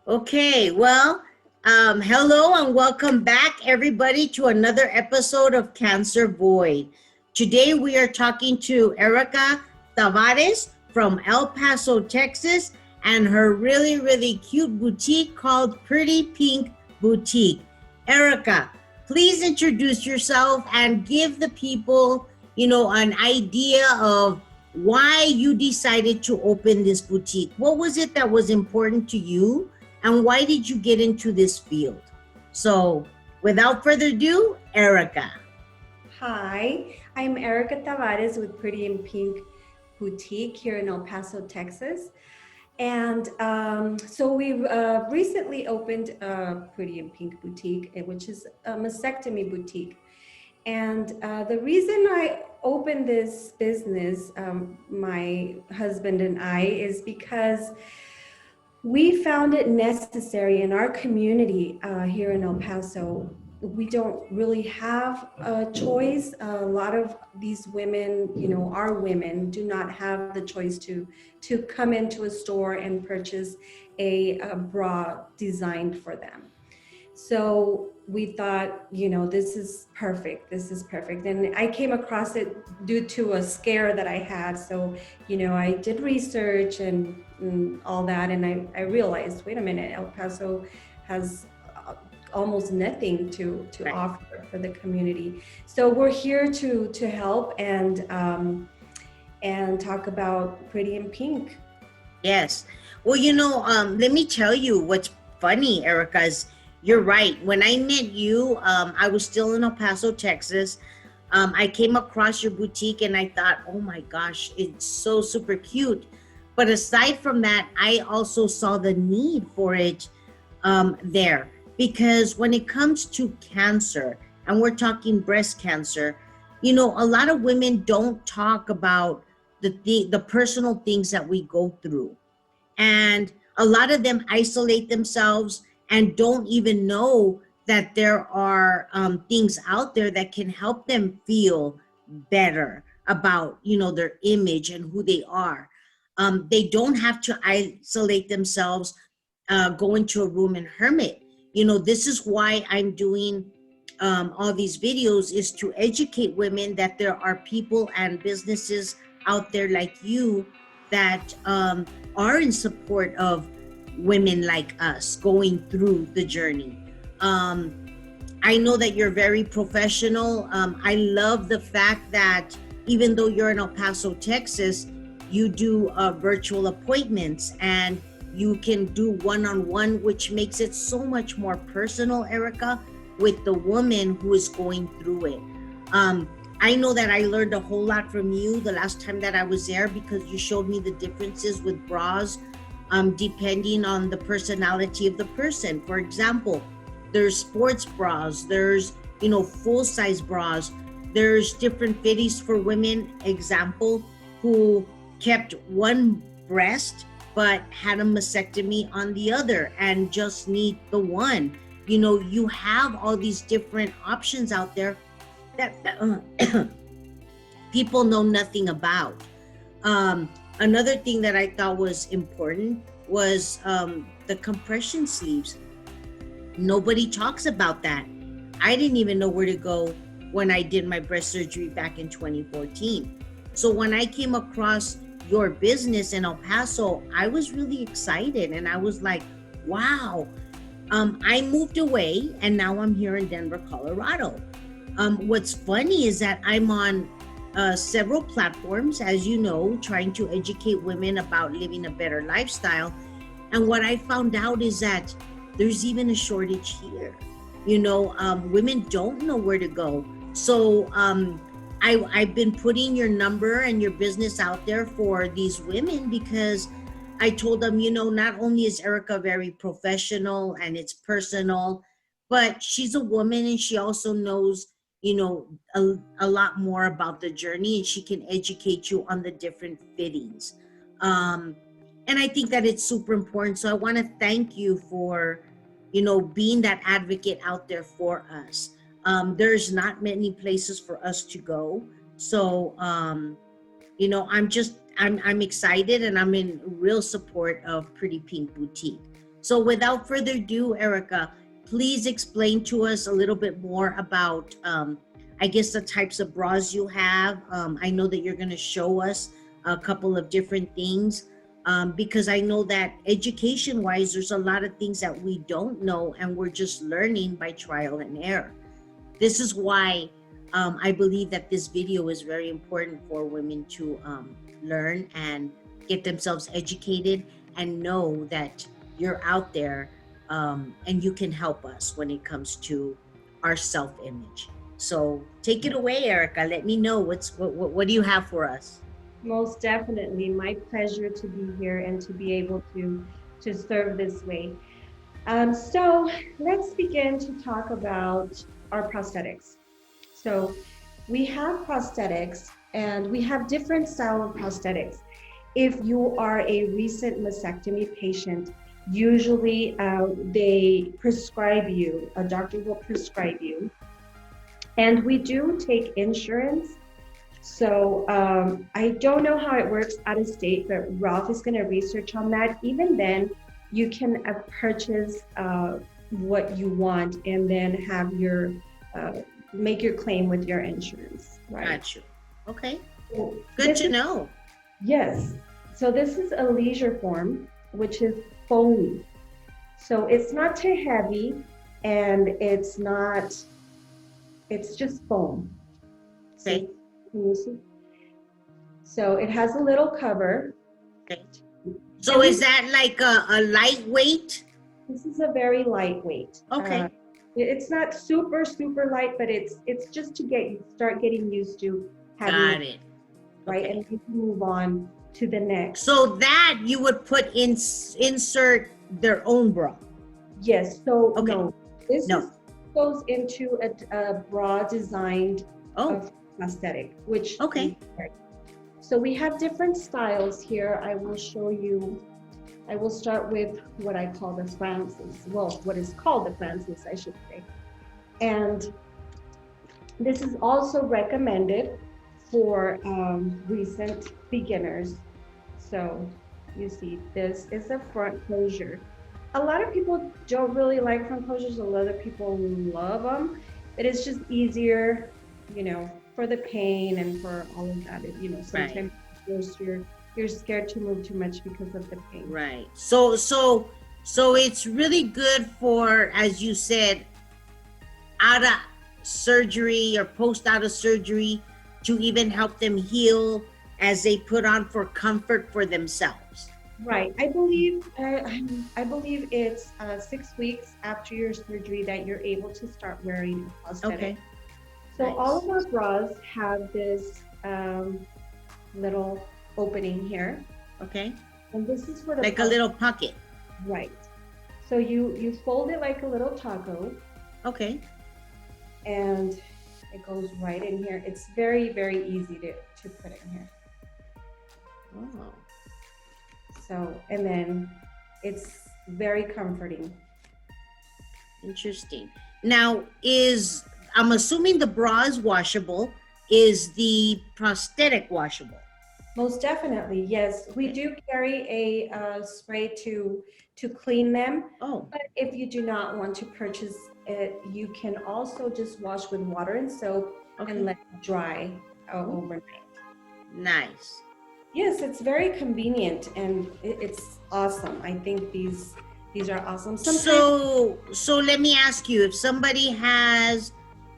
Okay, well, hello and welcome back, everybody, to another episode of Cancer Void. Today we are talking to Erika Tavarez from El Paso, Texas, and her really cute boutique called Pretty Pink Boutique. Erika, please introduce yourself and give the people, an idea of why you decided to open this boutique. What was it that was important to you? And why did you get into this field? So, without further ado, Erika. Hi, I'm Erika Tavarez with Pretty in Pink Boutique here in El Paso, Texas. And so we recently opened Pretty in Pink Boutique, which is a mastectomy boutique. And the reason I opened this business, my husband and I, is because we found it necessary in our community here in El Paso. We don't really have a choice. A lot of these women, our women, do not have the choice to come into a store and purchase a bra designed for them. So we thought, this is perfect. This is perfect. And I came across it due to a scare that I had. So, I did research and all that. And I realized, wait a minute, El Paso has almost nothing to Right. offer for the community. So we're here to help and talk about Pretty in Pink. Yes. Well, let me tell you what's funny, Erika, is you're right. When I met you, I was still in El Paso, Texas. I came across your boutique and I thought, oh my gosh, it's so super cute. But aside from that, I also saw the need for it there. Because when it comes to cancer, and we're talking breast cancer, a lot of women don't talk about the personal things that we go through. And a lot of them isolate themselves and don't even know that there are things out there that can help them feel better about their image and who they are. They don't have to isolate themselves, go into a room and hermit. This is why I'm doing all these videos, is to educate women that there are people and businesses out there like you that are in support of women like us going through the journey. Um, I know that you're very professional. I love the fact that even though you're in El Paso, Texas, you do virtual appointments and you can do one-on-one, which makes it so much more personal, Erika, with the woman who is going through it. I know that I learned a whole lot from you the last time that I was there, because you showed me the differences with bras depending on the personality of the person. For example, there's sports bras, there's, full-size bras, there's different fitties for women, example, who kept one breast but had a mastectomy on the other and just need the one. You have all these different options out there that people know nothing about. Another thing that I thought was important was the compression sleeves. Nobody talks about that. I didn't even know where to go when I did my breast surgery back in 2014. So when I came across your business in El Paso, I was really excited and I was like, wow. I moved away and now I'm here in Denver, Colorado. What's funny is that I'm on several platforms, as you know, trying to educate women about living a better lifestyle. And what I found out is that there's even a shortage here. Women don't know where to go. So I've been putting your number and your business out there for these women, because I told them, not only is Erika very professional and it's personal, but she's a woman and she also knows, a lot more about the journey, and she can educate you on the different fittings. Um, and I think that it's super important. So I want to thank you for, being that advocate out there for us. There's not many places for us to go. So, I'm excited and I'm in real support of Pretty Pink Boutique. So without further ado, Erika, please explain to us a little bit more about, I guess, the types of bras you have. I know that you're going to show us a couple of different things, because I know that education-wise, there's a lot of things that we don't know, and we're just learning by trial and error. This is why I believe that this video is very important for women to learn and get themselves educated and know that you're out there, and you can help us when it comes to our self-image. So take it away, Erika. Let me know what do you have for us? Most definitely, my pleasure to be here and to be able to serve this way. So let's begin to talk about our prosthetics. So we have prosthetics and we have different style of prosthetics. If you are a recent mastectomy patient, usually they prescribe you, a doctor will prescribe you. And we do take insurance. So I don't know how it works out of state, but Ralph is going to research on that. Even then, you can purchase what you want and then have your make your claim with your insurance. Right. Got you. Okay. So good to know. Yes. So this is a leisure form, which is foamy. So it's not too heavy, and it's just foam. Okay. Can you see? So it has a little cover. Okay. So is that like a lightweight? This is a very lightweight. Okay. It's not super, super light, but it's just to start getting used to having Got it. right, Okay. and you can move on to the next. So that you would put insert their own bra. Yes. So Okay. no, this goes into a bra designed of prosthetic, which okay. So we have different styles here. I will show you. I will start with what I call the Francis. Well, what is called the Francis, I should say. And this is also recommended for recent beginners. So you see, this is a front closure. A lot of people don't really like front closures. A lot of people love them. But it's just easier, for the pain and for all of that. Sometimes you're scared to move too much because of the pain. Right. So it's really good for, as you said, out of surgery or post out of surgery, to even help them heal as they put on for comfort for themselves. Right. I believe it's 6 weeks after your surgery that you're able to start wearing a prosthetic. Okay. So nice. All of our bras have this little opening here. Okay. And this is for the like a little pocket. Right. So you fold it like a little taco. Okay. And it goes right in here. It's very, very easy to put in here. Oh. So, and then it's very comforting. Interesting. Now, I'm assuming the bra is washable. Is the prosthetic washable? Most definitely, yes. We do carry a spray to clean them. Oh. But if you do not want to purchase it, you can also just wash with water and soap and let it dry overnight. Nice. Yes, it's very convenient and it's awesome. I think these are awesome. So let me ask you, if somebody has,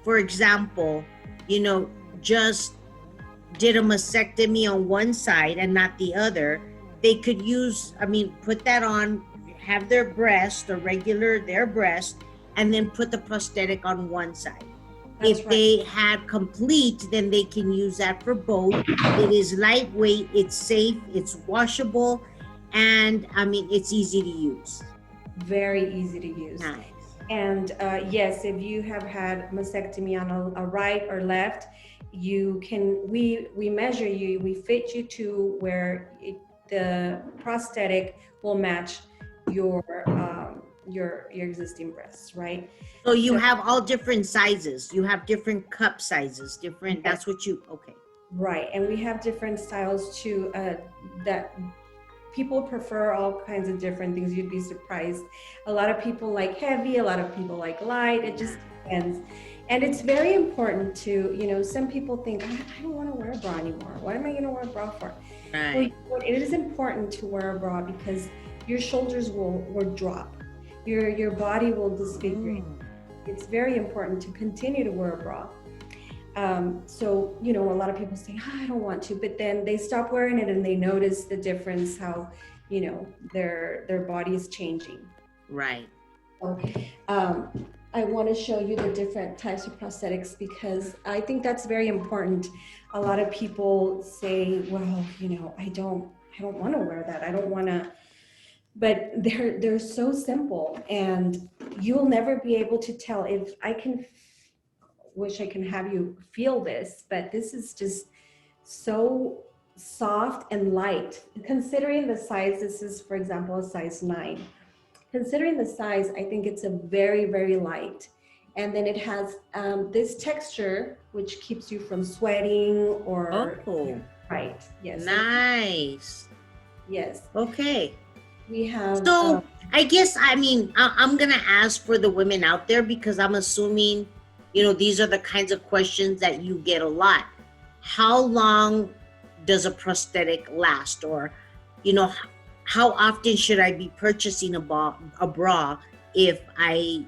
for example, just did a mastectomy on one side and not the other, they could put that on, have their breast, their breast, and then put the prosthetic on one side. That's if right. They had complete, then they can use that for both. It is lightweight, it's safe, it's washable, and it's easy to use. Very easy to use. Nice. And yes, if you have had mastectomy on a right or left, we measure you, we fit you to where the prosthetic will match your existing breasts, right? So you have all different sizes. You have different cup sizes, different. Okay. That's what you. Okay. Right, and we have different styles too that people prefer all kinds of different things. You'd be surprised. A lot of people like heavy, a lot of people like light. It just depends. And it's very important to, some people think, I don't want to wear a bra anymore. What am I going to wear a bra for? Right. Well, it is important to wear a bra because your shoulders will drop. Your body will disfigure. It's very important to continue to wear a bra. So, a lot of people say, I don't want to, but then they stop wearing it and they notice the difference, how, their body is changing. Right. So, I want to show you the different types of prosthetics because I think that's very important. A lot of people say, well, I don't want to wear that. I don't want to, but they're so simple, and you'll never be able to tell. If I can wish I can have you feel this, but this is just so soft and light. Considering the size, this is, for example, a size 9. Considering the size, I think it's a very, very light. And then it has this texture, which keeps you from sweating or... Oh. Right, yes. Nice. Yes. Okay. We have... So, I guess, I'm going to ask for the women out there because I'm assuming, these are the kinds of questions that you get a lot. How long does a prosthetic last? Or, how often should I be purchasing a bra if I,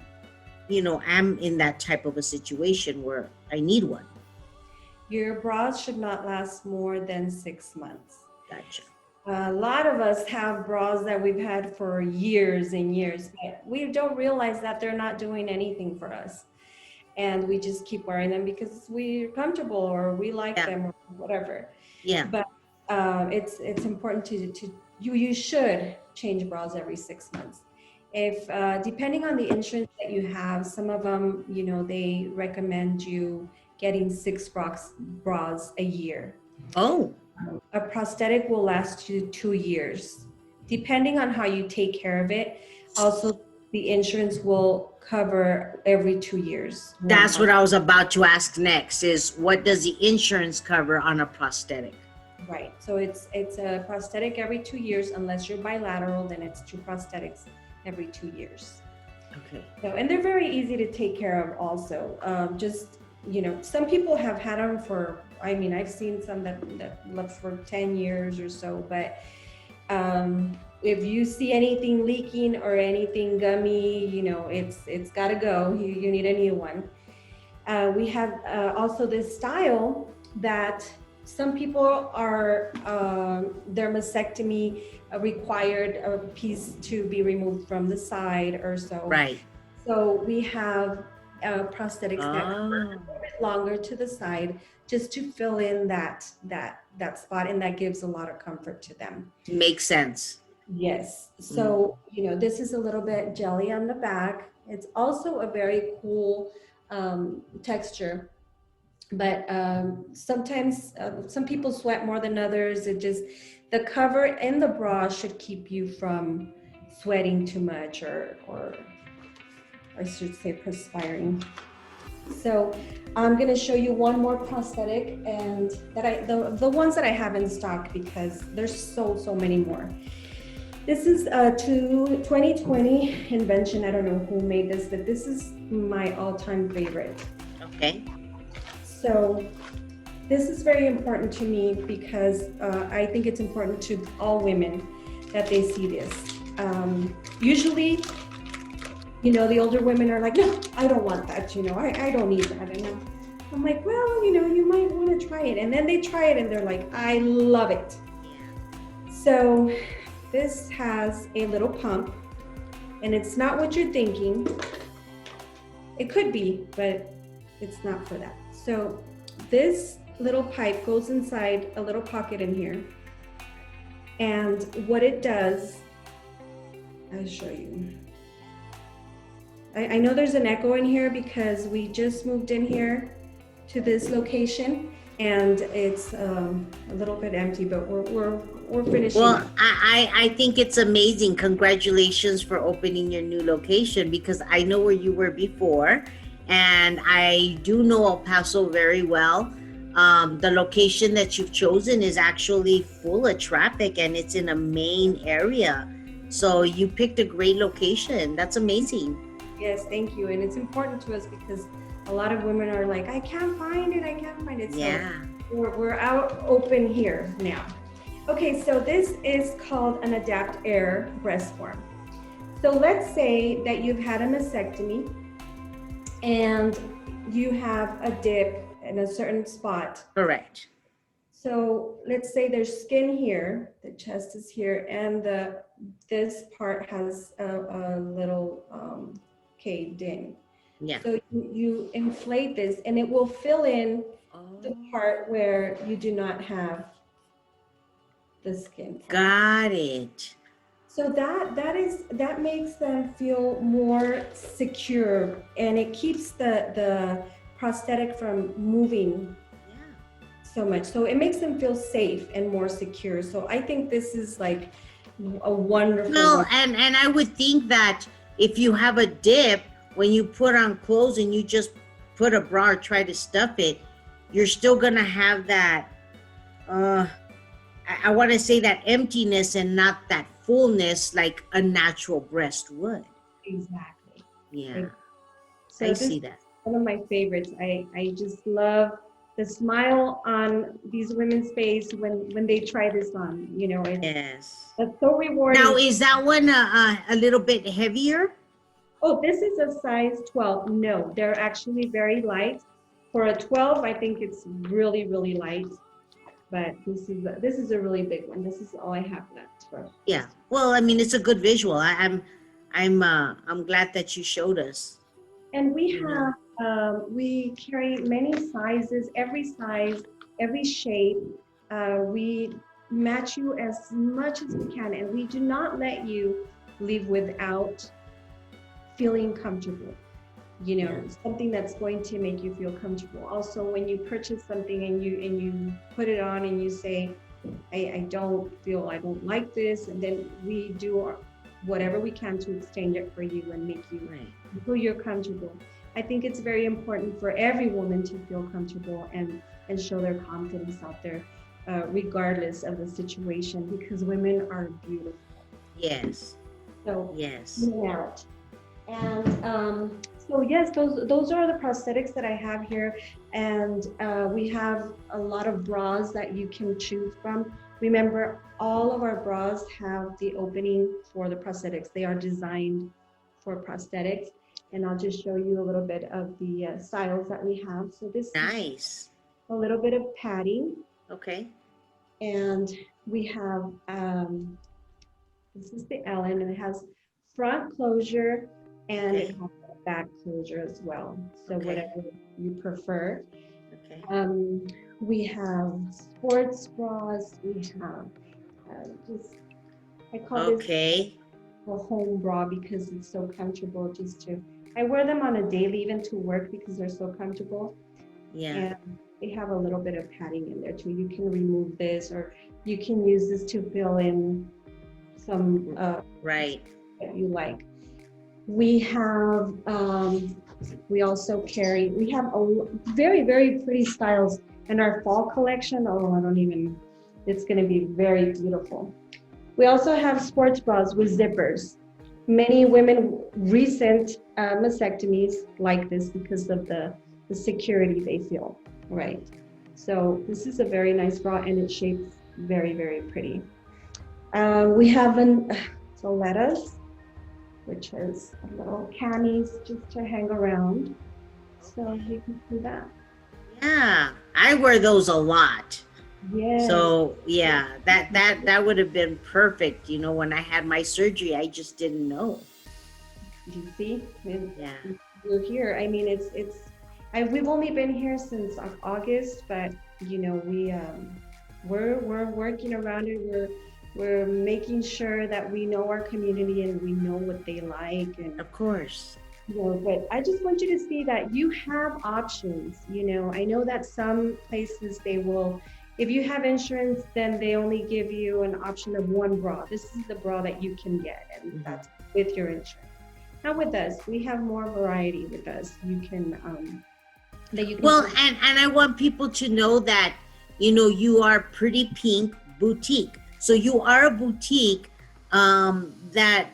am in that type of a situation where I need one? Your bras should not last more than 6 months. Gotcha. A lot of us have bras that we've had for years and years, but we don't realize that they're not doing anything for us. And we just keep wearing them because we're comfortable or we like them or whatever. Yeah. But it's important you should change bras every 6 months. If depending on the insurance that you have, some of them, they recommend you getting 6 bras a year. Oh. A prosthetic will last you 2 years, depending on how you take care of it. Also, the insurance will cover every 2 years. That's what I was about to ask next, is what does the insurance cover on a prosthetic? Right. So it's a prosthetic every 2 years. Unless you're bilateral, then it's 2 prosthetics every 2 years. Okay. So, and they're very easy to take care of also. Some people have had them for, I've seen some that left for 10 years or so, but if you see anything leaking or anything gummy, it's got to go. You need a new one. We have also this style that some people are, their mastectomy required a piece to be removed from the side or so. Right. So we have prosthetics that are a little bit longer to the side, just to fill in that spot, and that gives a lot of comfort to them. Makes sense. Yes. So, this is a little bit jelly on the back. It's also a very cool texture, but sometimes some people sweat more than others. The cover in the bra should keep you from sweating too much or I should say perspiring. So I'm going to show you one more prosthetic, and the ones that I have in stock, because there's so many more. This is a 2020 invention. I don't know who made this, but this is my all-time favorite. Okay. So this is very important to me because I think it's important to all women that they see this. Usually, the older women are like, no, I don't want that, I don't need that. And I'm like, well, you might want to try it. And then they try it and they're like, I love it. So this has a little pump, and it's not what you're thinking. It could be, but it's not for that. So this little pipe goes inside a little pocket in here. And what it does, I'll show you. I know there's an echo in here because we just moved in here to this location, and it's a little bit empty, but we're finishing. Well, I think it's amazing. Congratulations for opening your new location, because I know where you were before, and I do know El Paso very well. The location that you've chosen is actually full of traffic and it's in a main area. So you picked a great location. That's amazing. Yes, thank you. And it's important to us because a lot of women are like, I can't find it. I can't find it. So Yeah. we're out open here now. Okay, so this is called an adapt air breast form. So let's say that you've had a mastectomy and you have a dip in a certain spot. Correct. So let's say there's skin here, the chest is here, and this part has a little caved in. Yeah. So you inflate this and it will fill in the part where you do not have the skin part. Got it. So that makes them feel more secure, and it keeps the prosthetic from moving so much. So it makes them feel safe and more secure. So I think this is like a wonderful. Well, and I would think that if you have a dip, when you put on clothes and you just put a bra or try to stuff it, you're still gonna have that I want to say that emptiness and not that fullness like a natural breast would. Exactly. Yeah. So I see that. One of my favorites. I just love the smile on these women's face when they try this on. You know, Yes. It's so rewarding. Now, is that one a little bit heavier? Oh, this is a size 12. No, they're actually very light. For a 12, I think it's really, really light. But this is a really big one. This is all I have left for. Yeah. Well, I mean, it's a good visual. I'm glad that you showed us. And we have we carry many sizes, every size, every shape. We match you as much as we can, and we do not let you leave without feeling comfortable. You know, something that's going to make you feel comfortable. Also, when you purchase something and you put it on and you say, I don't like this, and then we do whatever we can to exchange it for you and make you feel you're comfortable. I think it's very important for every woman to feel comfortable and show their confidence out there, regardless of the situation, because women are beautiful. Yes. So yes. Out. And so yes, those are the prosthetics that I have here, and we have a lot of bras that you can choose from. Remember, all of our bras have the opening for the prosthetics. They are designed for prosthetics, and I'll just show you a little bit of the styles that we have. So this Nice. is a little bit of padding. Okay. And we have this is the Ellen, and it has front closure and it has a back closure as well. So whatever you prefer. Okay. We have sports bras. We have I call this a home bra because it's so comfortable. I wear them on a daily, even to work, because they're so comfortable. Yeah. And they have a little bit of padding in there too. You can remove this, or you can use this to fill in some that you like. We have we also carry, we have a very, very pretty styles in our fall collection. It's going to be very beautiful. We also have sports bras with zippers. Many women recent mastectomies like this because of the security they feel, right? So this is a very nice bra, and it shapes very, very pretty. We have Soletas, which is a little camis just to hang around. So you can see that. Yeah, I wear those a lot. Yeah. So yeah, that would have been perfect. You know, when I had my surgery, I just didn't know. You see? Yeah. We're here. I mean, we've only been here since August, but you know, we're working around it. We're making sure that we know our community and we know what they like. And of course. You know, but I just want you to see that you have options. You know, I know that some places they will, if you have insurance, then they only give you an option of one bra. This is the bra that you can get, and that's with your insurance. Now with us, we have more variety with us. You can that you can Well, see. and I want people to know that, you know, you are Pretty Pink Boutique. So you are a boutique that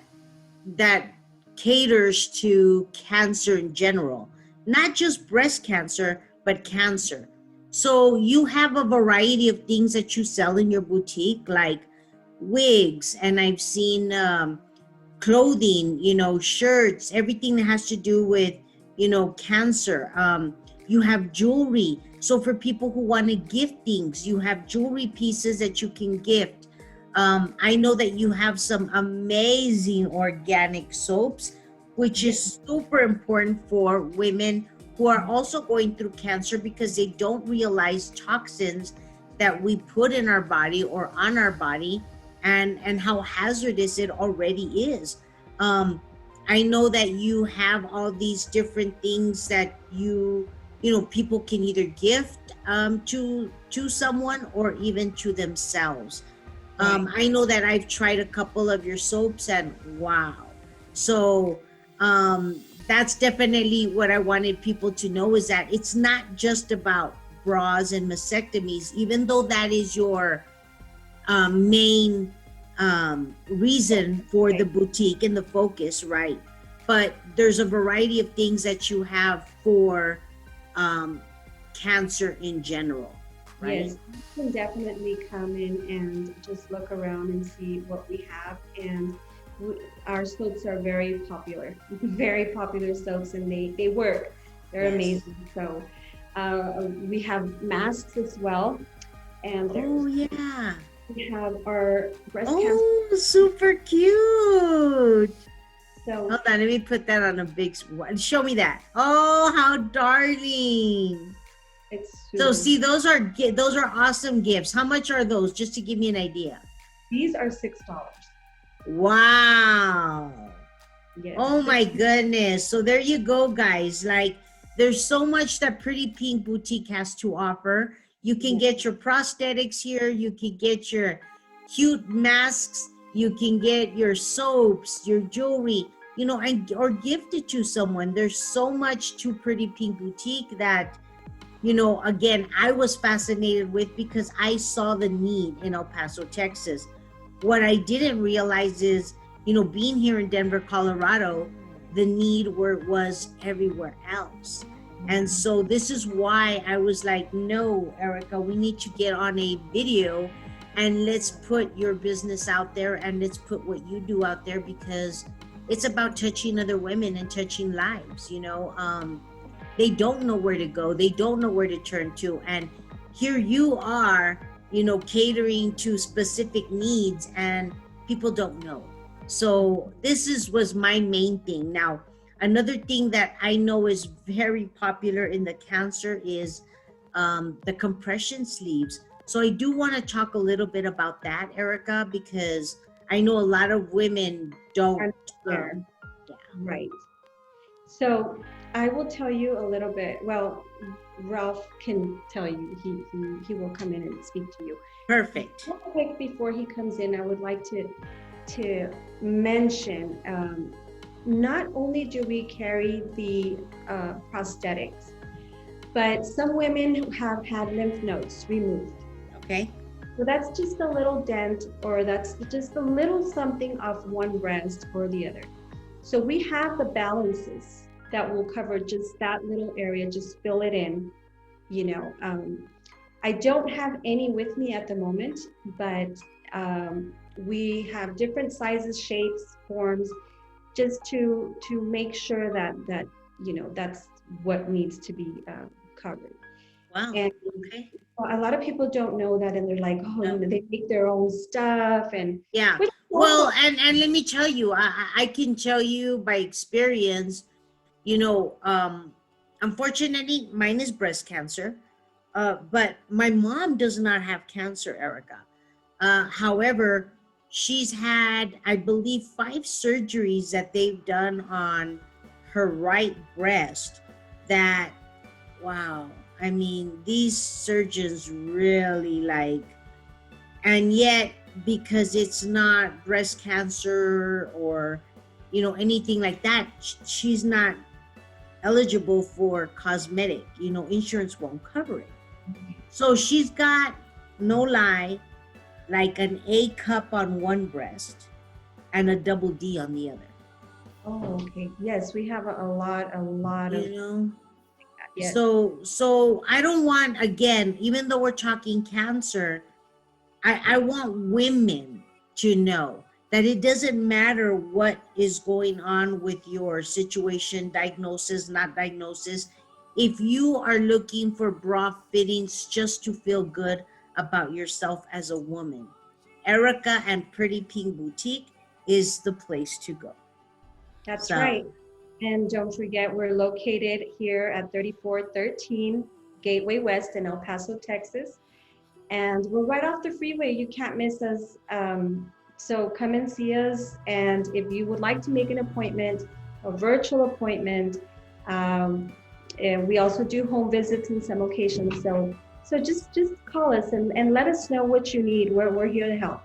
caters to cancer in general, not just breast cancer, but cancer. So you have a variety of things that you sell in your boutique, like wigs, and I've seen clothing, you know, shirts, everything that has to do with, you know, cancer. You have jewelry. So for people who want to gift things, you have jewelry pieces that you can gift. I know that you have some amazing organic soaps, which Yes, is super important for women who are also going through cancer because they don't realize toxins that we put in our body or on our body, and how hazardous it already is. um I know that you have all these different things that you know, people can either gift to someone or even to themselves. right. I know that I've tried a couple of your soaps and wow. So that's definitely what I wanted people to know, is that it's not just about bras and mastectomies, even though that is your main reason for the Okay. boutique and the focus, right? But there's a variety of things that you have for um, cancer in general, right? Yes, you can definitely come in and just look around and see what we have. And our soaps are very popular, very popular soaps, and they work. They're Yes. amazing. So we have masks as well, and Oh there's yeah. we have our breast cancer. Oh, super cute. So Hold on, let me put that on a big. Show me that. Oh, how darling. it's So super. see, those are awesome gifts. How much are those? Just to give me an idea. These are $6. Wow. Yes, Oh six. my goodness. So there you go, guys. Like, there's so much that Pretty Pink Boutique has to offer. You can Yes, get your prosthetics here. You can get your cute masks. You can get your soaps, your jewelry, you know, and or gift it to someone. There's so much to Pretty Pink Boutique that, you know, again, I was fascinated with because I saw the need in El Paso, Texas. What I didn't realize is, you know, being here in Denver, Colorado, the need was everywhere else. And so this is why I was like, no, Erika, we need to get on a video and let's put your business out there and let's put what you do out there, because it's about touching other women and touching lives, you know. They don't know where to go, they don't know where to turn to, and here you are, you know, catering to specific needs, and people don't know. So this is was my main thing. Now, another thing that I know is very popular in the cancer is the compression sleeves. So I do want to talk a little bit about that, Erika, because I know a lot of women don't I'm there. yeah. Right. So I will tell you a little bit. Well, Ralph can tell you. He will come in and speak to you. Perfect. Real quick before he comes in, I would like to mention. Not only do we carry the prosthetics, but some women have had lymph nodes removed. Okay. So that's just a little dent, or that's just a little something off one breast or the other. So we have the balances that will cover just that little area, just fill it in, you know. I don't have any with me at the moment, but we have different sizes, shapes, forms, just to make sure that you know that's what needs to be covered. Wow. And Okay. a lot of people don't know that, and they're like, oh, you know, they make their own stuff, and Yeah. which is Well, also and let me tell you, I can tell you by experience, you know, unfortunately, mine is breast cancer, but my mom does not have cancer, Erica. However, she's had, I believe, 5 surgeries that they've done on her right breast. That, wow. I mean, these surgeons really like, and yet because it's not breast cancer or, you know, anything like that, she's not eligible for cosmetic. Insurance won't cover it. So she's got, no lie, like an A cup on one breast and a double D on the other. Oh, okay. Yes, we have a lot of You know, yes. so I don't want, again, even though we're talking cancer, I want women to know that it doesn't matter what is going on with your situation, diagnosis, not diagnosis. If you are looking for bra fittings just to feel good about yourself as a woman, Erica and Pretty Pink Boutique is the place to go. That's So right. And don't forget, we're located here at 3413 Gateway West in El Paso, Texas. And we're right off the freeway. You can't miss us. So come and see us. And if you would like to make an appointment, a virtual appointment, and we also do home visits in some occasions. So just call us and let us know what you need. We're here to help.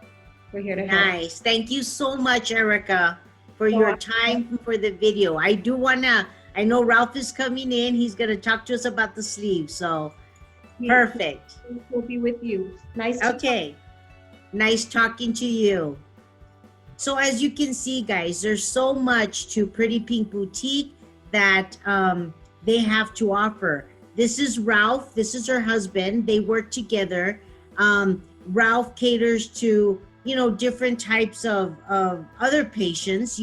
We're here to help. nice. Thank you so much, Erica, for So your time for the video. I know Ralph is coming in. He's going to talk to us about the sleeve. So perfect. we'll be with you. Nice to talk. Okay. Nice talking to you. So as you can see, guys, there's so much to Pretty Pink Boutique that they have to offer. This is Ralph. This is her husband. They work together. Ralph caters to, different types of other patients.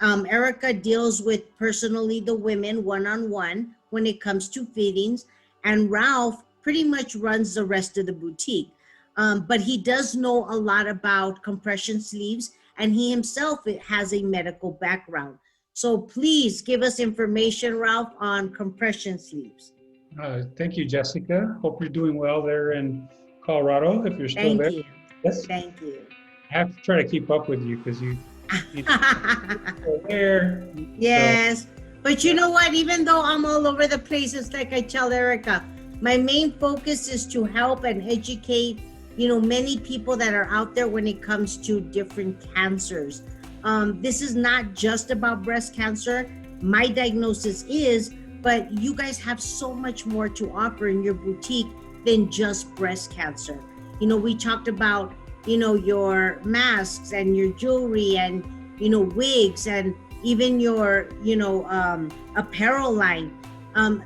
Erica deals with personally the women one-on-one when it comes to fittings, and Ralph pretty much runs the rest of the boutique. But he does know a lot about compression sleeves, and he himself has a medical background. So please give us information, Ralph, on compression sleeves. Thank you, Jessica. Hope you're doing well there in Colorado, if you're still Thank there. you. Yes, Thank you. I have to try to keep up with you because you there. Yes. But you know what? Even though I'm all over the place, it's like I tell Erica, my main focus is to help and educate, many people that are out there when it comes to different cancers. This is not just about breast cancer. My diagnosis is, but you guys have so much more to offer in your boutique than just breast cancer. We talked about, your masks and your jewelry and, wigs and even your, apparel line.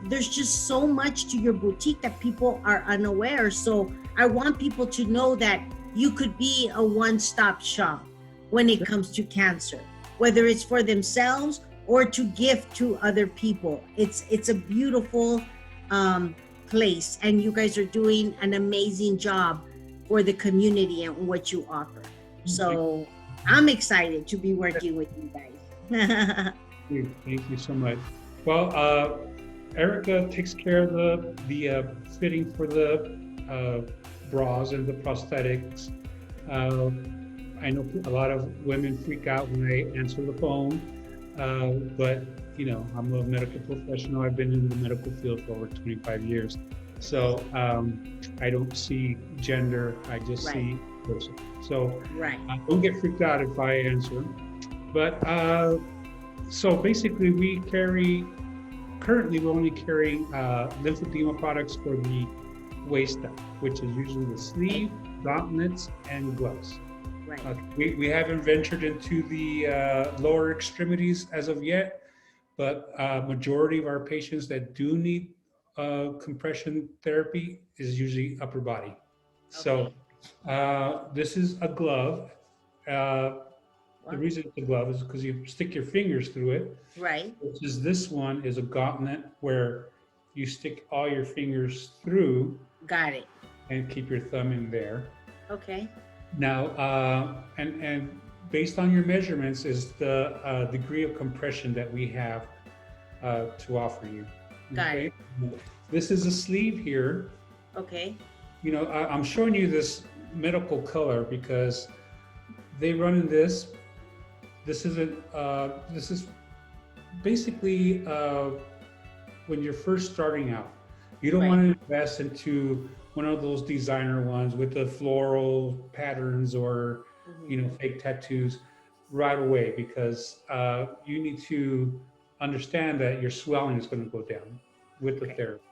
There's just so much to your boutique that people are unaware. So I want people to know that you could be a one-stop shop when it comes to cancer, whether it's for themselves or to gift to other people. It's a beautiful place, and you guys are doing an amazing job for the community and what you offer. So I'm excited to be working with you guys. Thank you so much. Well, Erica takes care of the fitting for the bras and the prosthetics. I know a lot of women freak out when I answer the phone, but I'm a medical professional. I've been in the medical field for over 25 years. So I don't see gender, I just see person. So don't get freaked out if I answer. But so basically currently we're only carrying lymphedema products for the waist up, which is usually the sleeve, gauntlets, and gloves. We haven't ventured into the lower extremities as of yet, but majority of our patients that do need compression therapy is usually upper body. So this is a glove. The reason it's a glove is because you stick your fingers through it. Right. Which is this one is a gauntlet where you stick all your fingers through. Got it. And keep your thumb in there. Okay. Now, and based on your measurements is the degree of compression that we have to offer you. Got it. This is a sleeve here. Okay. I'm showing you this medical color because they run in this. This is basically when you're first starting out. You don't want to invest into one of those designer ones with the floral patterns or fake tattoos right away, because you need to understand that your swelling is going to go down with the Okay. therapy.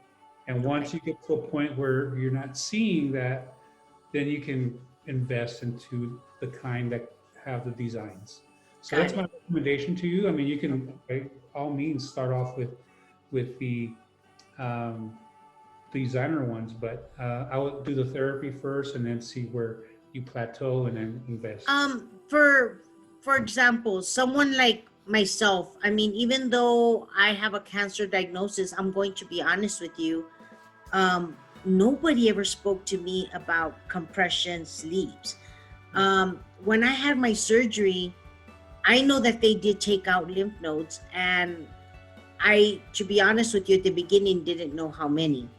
And once you get to a point where you're not seeing that, then you can invest into the kind that have the designs. So Got that's it. my recommendation to you. I mean, you can Okay. by all means start off with um, the designer ones, but I would do the therapy first and then see where you plateau and then invest. For example, someone like myself, I mean, even though I have a cancer diagnosis, I'm going to be honest with you. Nobody ever spoke to me about compression sleeves. When I had my surgery, I know that they did take out lymph nodes, and I, to be honest with you, at the beginning didn't know how many.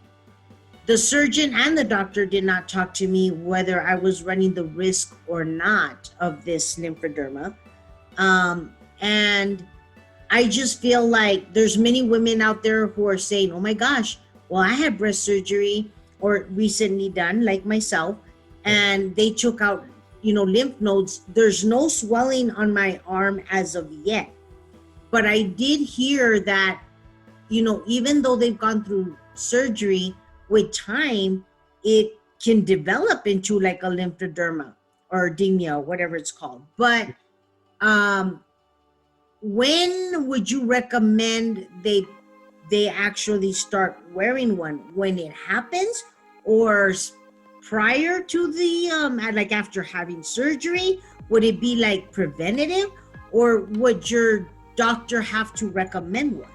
The surgeon and the doctor did not talk to me whether I was running the risk or not of this lymphoderma. And I just feel like there's many women out there who are saying, oh my gosh, well, I had breast surgery or recently done, like myself, and they took out, lymph nodes. There's no swelling on my arm as of yet. But I did hear that, even though they've gone through surgery, with time, it can develop into like a lymphoderma or edema, whatever it's called. But when would you recommend they actually start wearing one? When it happens, or prior to the like after having surgery? Would it be like preventative, or would your doctor have to recommend one?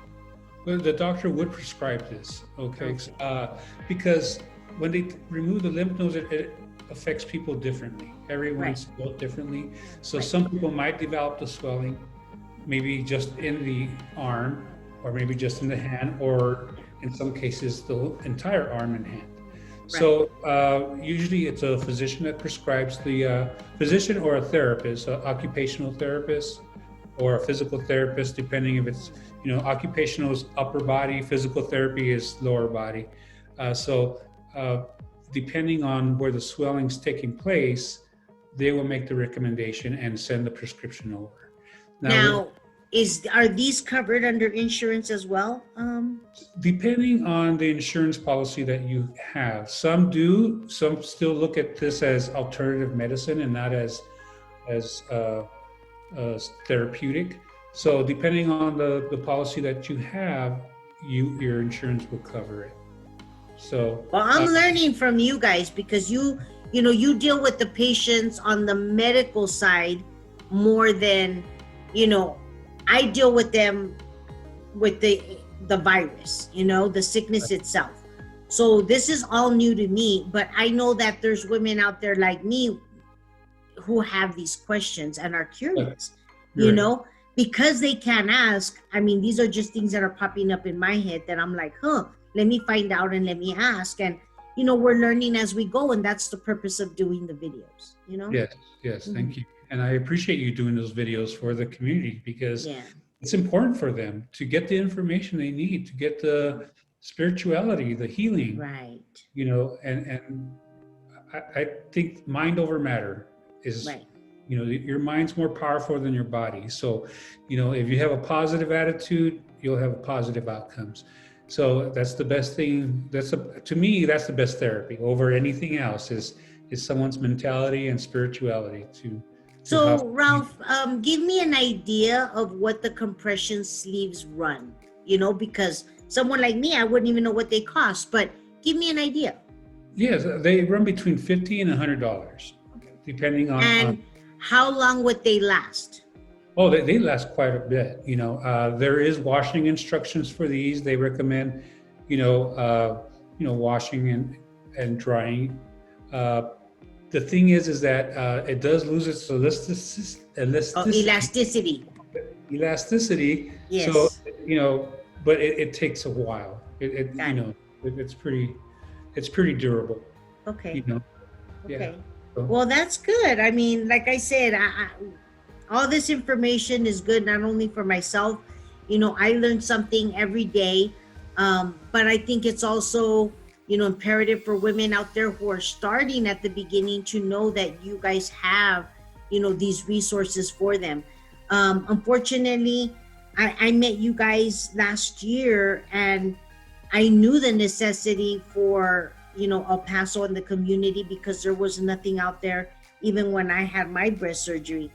Well, the doctor would prescribe this, okay? Because when they remove the lymph nodes, it affects people differently. Everyone's built differently. So some people might develop the swelling, maybe just in the arm, or maybe just in the hand, or in some cases, the entire arm and hand. So usually it's a physician that prescribes, the physician or a therapist, an occupational therapist, or a physical therapist, depending if it's, occupational is upper body, physical therapy is lower body. Depending on where the swelling's taking place, they will make the recommendation and send the prescription over. Now are these covered under insurance as well? Depending on the insurance policy that you have, some do, some still look at this as alternative medicine and not as therapeutic. So depending on the policy that you have, your insurance will cover it. So well, I'm learning from you guys, because you deal with the patients on the medical side more than, I deal with them with the virus, the sickness itself. So this is all new to me, but I know that there's women out there like me who have these questions and are curious, because they can't ask. I mean, these are just things that are popping up in my head that I'm like, let me find out and let me ask. And, we're learning as we go. And that's the purpose of doing the videos, Yes. Thank you. And I appreciate you doing those videos for the community, because it's important for them to get the information they need to get the spirituality, the healing, right? And I think mind over matter is, your mind's more powerful than your body. So, if you have a positive attitude, you'll have positive outcomes. So that's the best thing. To me, that's the best therapy over anything else is someone's mentality and spirituality So Ralph, give me an idea of what the compression sleeves run, because someone like me, I wouldn't even know what they cost, but give me an idea. Yes, they run between $50 and $100, depending on. And how long would they last? Oh, they last quite a bit. There is washing instructions for these. They recommend, washing and drying. The thing is that it does lose its elasticity. Elasticity. Yes. So, but it takes a while. It's pretty durable. Okay. Yeah. Okay. Well, that's good. I mean, like I said, all this information is good, not only for myself. I learn something every day. But I think it's also, imperative for women out there who are starting at the beginning to know that you guys have, these resources for them. Unfortunately, I met you guys last year, and I knew the necessity for, El Paso and the community, because there was nothing out there even when I had my breast surgery.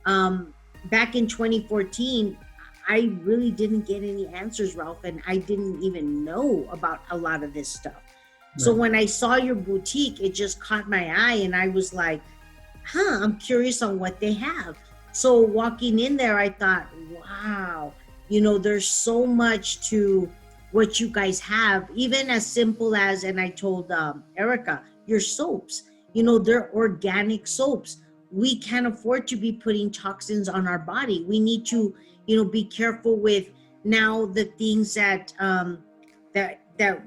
Um, Back in 2014, I really didn't get any answers, Ralph, and I didn't even know about a lot of this stuff. So Right. when I saw your boutique, it just caught my eye, and I was like, I'm curious on what they have. So walking in there, I thought, wow, there's so much to what you guys have, even as simple as, and I told Erika, your soaps, they're organic soaps. We can't afford to be putting toxins on our body. We need to, be careful with now the things that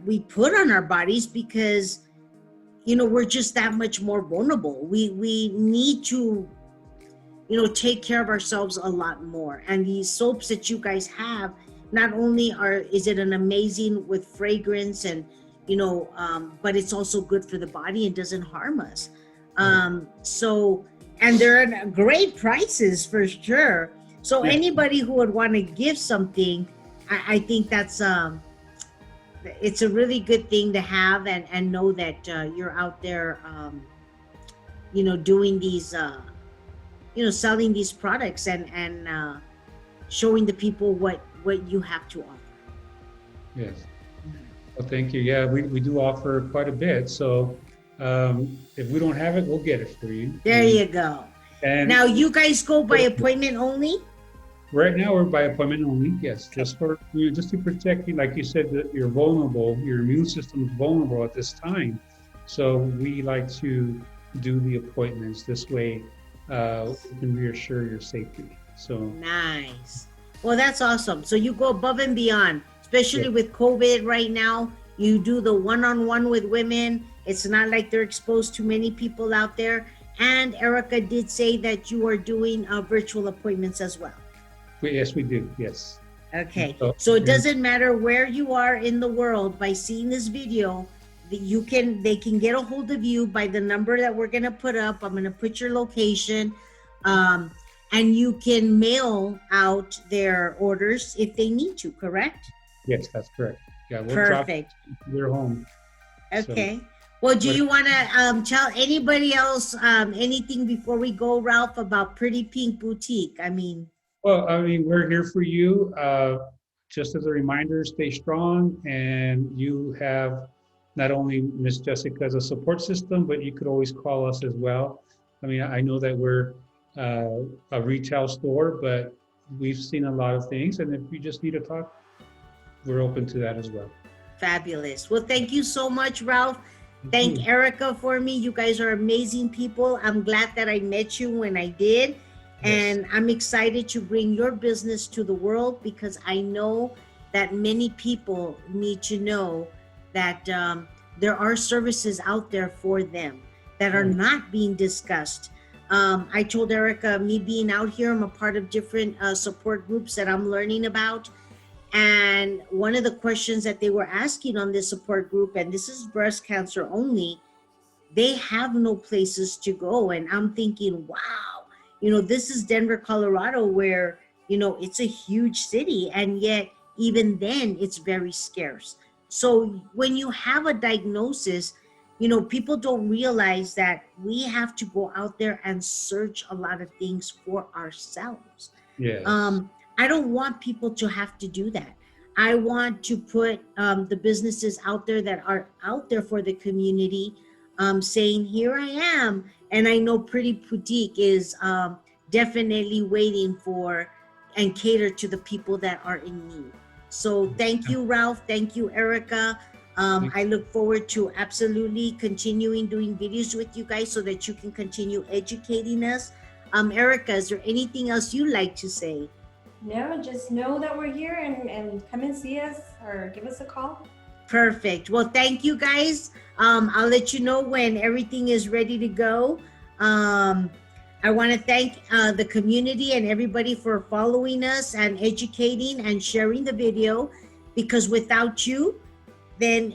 we put on our bodies, because we're just that much more vulnerable. We need to, take care of ourselves a lot more. And these soaps that you guys have, not only is it an amazing with fragrance and, but it's also good for the body and doesn't harm us. So, and they're at great prices for sure. So Yeah. anybody who would want to give something, I think that's, it's a really good thing to have, and know that you're out there, doing these, selling these products, and showing the people what you have to offer. Yes. Well, thank you. Yeah, we do offer quite a bit. So if we don't have it, we'll get it for you. There you go. And Now you guys go by appointment only? right now we're by appointment only. Yes, just for just to protect you, like you said, that you're vulnerable. Your immune system is vulnerable at this time. So we like to do the appointments this way. We can reassure your safety. So Nice. Well, that's awesome. So you go above and beyond, especially with COVID right now. You do the one-on-one with women. It's not like they're exposed to many people out there. And Erika did say that you are doing virtual appointments as well. yes, we do. Yes. Okay. So it doesn't matter where you are in the world. By seeing this video, they can get a hold of you by the number that we're going to put up. I'm going to put your location. And you can mail out their orders if they need to, correct? Yes, that's correct. Yeah, we'll Perfect. drop their home. Okay. Well, do you want to tell anybody else anything before we go, Ralph, about Pretty Pink Boutique? Well, we're here for you. Just as a reminder, stay strong, and you have not only Miss Jessica as a support system, but you could always call us as well. I know that we're a retail store, but we've seen a lot of things, and if you just need to talk, we're open to that as well. Fabulous. Well, thank you so much, Ralph. Thank Erika for me. You guys are amazing people. I'm glad that I met you when I did. Yes. And I'm excited to bring your business to the world, because I know that many people need to know that there are services out there for them that are not being discussed. I told Erika, me being out here, I'm a part of different support groups that I'm learning about. And one of the questions that they were asking on this support group, and this is breast cancer only, they have no places to go. And I'm thinking, wow, this is Denver, Colorado, where, it's a huge city. And yet, even then, it's very scarce. So when you have a diagnosis, people don't realize that we have to go out there and search a lot of things for ourselves. Yes. I don't want people to have to do that. I want to put the businesses out there that are out there for the community, saying, here I am. And I know Pretty Boutique is definitely waiting for and cater to the people that are in need. So thank you, Ralph. Thank you, Erika. I look forward to absolutely continuing doing videos with you guys so that you can continue educating us. Erika, is there anything else you'd like to say? No, just know that we're here, and come and see us or give us a call. Perfect. Well, thank you guys. I'll let you know when everything is ready to go. I want to thank the community and everybody for following us and educating and sharing the video, because without you, then,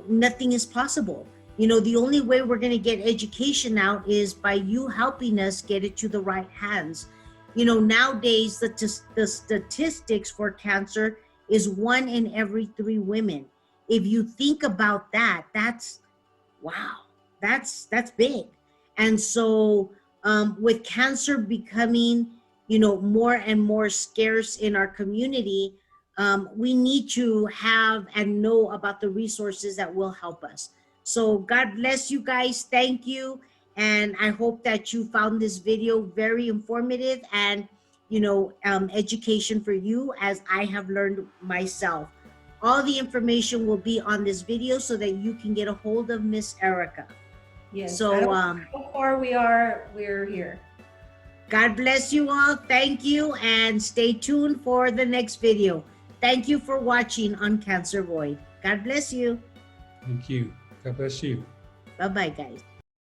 nothing is possible. The only way we're going to get education out is by you helping us get it to the right hands. Nowadays the statistics for cancer is 1 in every 3 women. If you think about that, that's wow, that's big. And so with cancer becoming more and more scarce in our community, we need to have and know about the resources that will help us. So God bless you guys. Thank you. And I hope that you found this video very informative and education for you, as I have learned myself. All the information will be on this video so that you can get a hold of Miss Erika. Yes. So I don't know how far we're here. God bless you all. Thank you, and stay tuned for the next video. Thank you for watching on Cancer Void. God bless you. Thank you. God bless you. Bye-bye, guys.